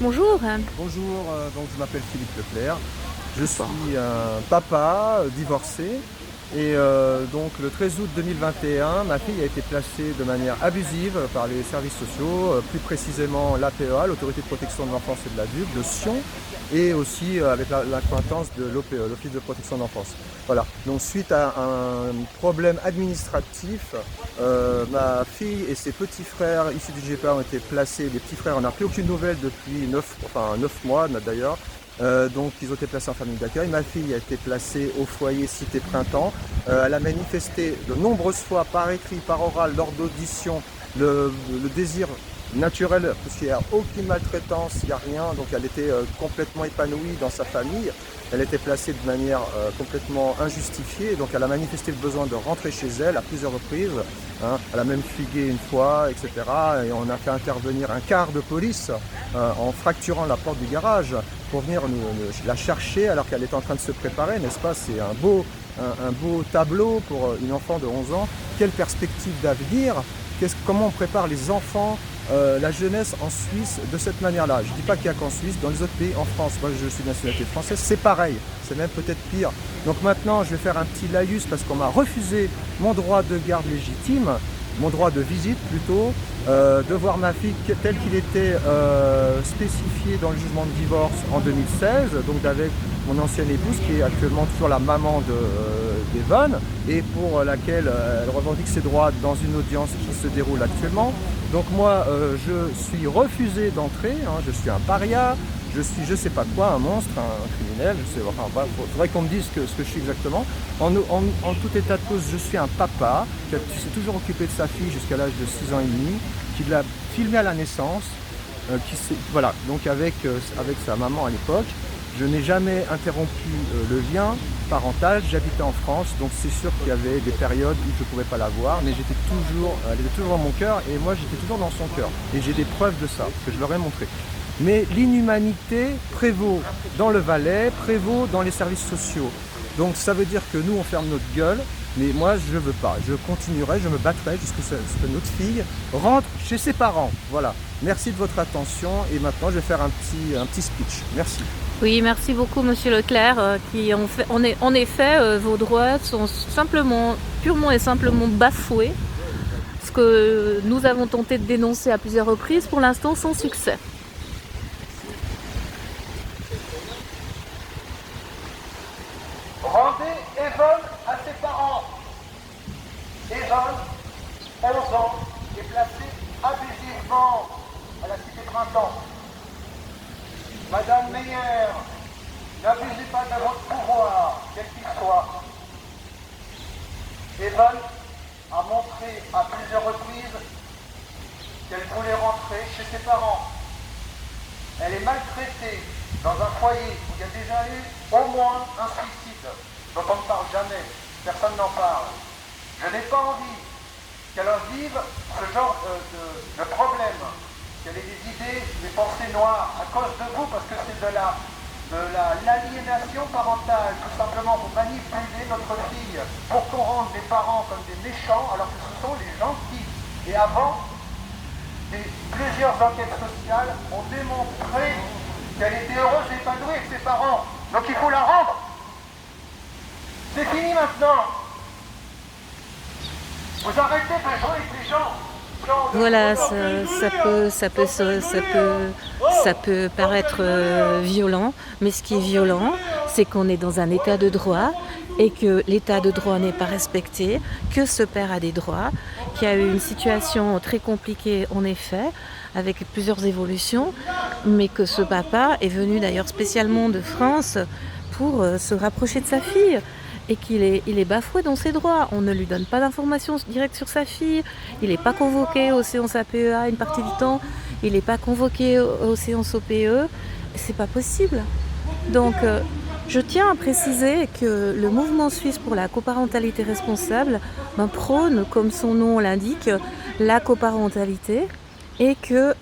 Bonjour. Bonjour, donc je m'appelle Philippe Leclerc. Je Bonsoir. suis un papa divorcé et donc le 13 août 2021, ma fille a été placée de manière abusive par les services sociaux, plus précisément l'APEA, l'Autorité de protection de l'enfance et de l'adulte de Sion, et aussi avec l'accointance de l'OPE, l'Office de protection de l'enfance. Voilà, donc suite à un problème administratif, ma fille et ses petits frères issus du GPA ont été placés. Les petits frères, on n'a plus aucune nouvelle depuis 9 mois d'ailleurs. Donc ils ont été placés en famille d'accueil. Ma fille a été placée au foyer Cité Printemps. Elle a manifesté de nombreuses fois par écrit, par oral, lors d'auditions, le désir naturel, parce qu'il n'y a aucune maltraitance, il n'y a rien. Donc elle était complètement épanouie dans sa famille. Elle était placée de manière complètement injustifiée. Donc elle a manifesté le besoin de rentrer chez elle à plusieurs reprises. Hein. Elle a même fugué une fois, etc. Et on a fait intervenir un quart de police en fracturant la porte du garage pour venir la chercher alors qu'elle est en train de se préparer, n'est-ce pas? C'est un beau tableau pour une enfant de 11 ans. Quelle perspective d'avenir? Comment on prépare les enfants, la jeunesse en Suisse de cette manière-là? Je ne dis pas qu'il n'y a qu'en Suisse, dans les autres pays, en France, moi je suis de nationalité française, c'est pareil, c'est même peut-être pire. Donc maintenant je vais faire un petit laïus parce qu'on m'a refusé mon droit de garde légitime, mon droit de visite plutôt, de voir ma fille tel qu'il était spécifié dans le jugement de divorce en 2016, donc avec mon ancienne épouse qui est actuellement toujours la maman d'Evan et pour laquelle elle revendique ses droits dans une audience qui se déroule actuellement. Donc moi je suis refusé d'entrer, hein, je suis un paria, je suis je sais pas quoi, un monstre, un criminel, je sais, enfin, faudrait qu'on me dise ce que je suis exactement. En tout état de cause, je suis un papa qui s'est toujours occupé de sa fille jusqu'à l'âge de 6 ans et demi, qui l'a filmé à la naissance, voilà, donc avec sa maman à l'époque. Je n'ai jamais interrompu le lien parental, j'habitais en France, donc c'est sûr qu'il y avait des périodes où je ne pouvais pas la voir, mais elle était toujours dans mon cœur et moi j'étais toujours dans son cœur. Et j'ai des preuves de ça, que je leur ai montré. Mais l'inhumanité prévaut dans le Valais, prévaut dans les services sociaux. Donc ça veut dire que nous on ferme notre gueule, mais moi je ne veux pas. Je continuerai, je me battrai jusqu'à ce que notre fille rentre chez ses parents. Voilà. Merci de votre attention et maintenant je vais faire un petit speech. Merci. Oui, merci beaucoup, Monsieur Leclerc, en effet, vos droits sont purement et simplement bafoués, ce que nous avons tenté de dénoncer à plusieurs reprises, pour l'instant sans succès. Rendez Evan à ses parents. Evan, 11 ans, est placé abusivement à la Cité Printemps. Madame Meyer, n'abusez pas de votre pouvoir, quel qu'il soit. Evan a montré à plusieurs reprises qu'elle voulait rentrer chez ses parents. Elle est maltraitée dans un foyer où il y a déjà eu au moins un suicide, dont on ne parle jamais, personne n'en parle. Je n'ai pas envie qu'elle vive ce genre de problème, qu'elle ait des idées, des pensées noires à cause de vous, parce que c'est de l'aliénation parentale. Tout simplement, vous manipulez notre fille pour qu'on rende les parents comme des méchants, alors que ce sont les gentils. Et avant, plusieurs enquêtes sociales ont démontré qu'elle était heureuse et épanouie avec ses parents. Donc il faut la rendre. C'est fini maintenant. Vous arrêtez de jouer avec les gens. Voilà, ça peut paraître violent, mais ce qui est violent, c'est qu'on est dans un état de droit et que l'état de droit n'est pas respecté, que ce père a des droits, qu'il y a eu une situation très compliquée en effet, avec plusieurs évolutions, mais que ce papa est venu d'ailleurs spécialement de France pour se rapprocher de sa fille. Et qu'il est bafoué dans ses droits. On ne lui donne pas d'informations directes sur sa fille. Il n'est pas convoqué aux séances APEA une partie du temps. Il n'est pas convoqué aux séances OPE. C'est pas possible. Donc, je tiens à préciser que le mouvement suisse pour la coparentalité responsable prône, comme son nom l'indique, la coparentalité et que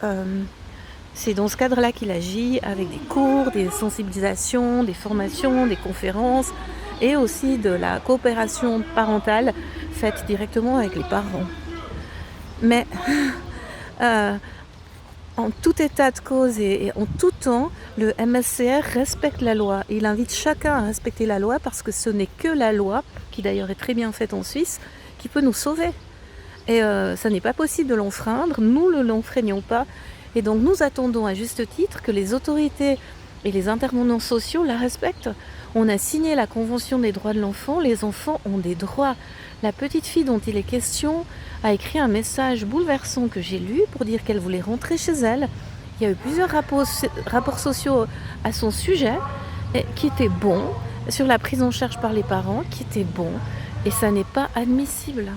c'est dans ce cadre-là qu'il agit avec des cours, des sensibilisations, des formations, des conférences et aussi de la coopération parentale faite directement avec les parents. Mais En tout état de cause et en tout temps, le MSCR respecte la loi. Il invite chacun à respecter la loi parce que ce n'est que la loi, qui d'ailleurs est très bien faite en Suisse, qui peut nous sauver. Et ça n'est pas possible de l'enfreindre, nous ne l'enfreignons pas. Et donc nous attendons à juste titre que les autorités et les intervenants sociaux la respectent. On a signé la Convention des droits de l'enfant, les enfants ont des droits. La petite fille dont il est question a écrit un message bouleversant que j'ai lu pour dire qu'elle voulait rentrer chez elle. Il y a eu plusieurs rapports sociaux à son sujet qui étaient bons, sur la prise en charge par les parents qui étaient bons, et ça n'est pas admissible.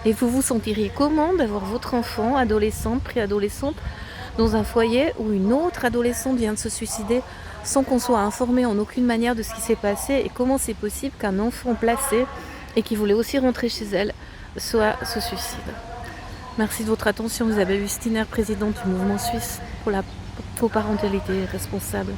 Et vous vous sentiriez comment d'avoir votre enfant, adolescente, préadolescente, dans un foyer où une autre adolescente vient de se suicider sans qu'on soit informé en aucune manière de ce qui s'est passé, et comment c'est possible qu'un enfant placé et qui voulait aussi rentrer chez elle se suicide. Merci de votre attention, Isabelle Hustiner, présidente du mouvement suisse pour la coparentalité responsable.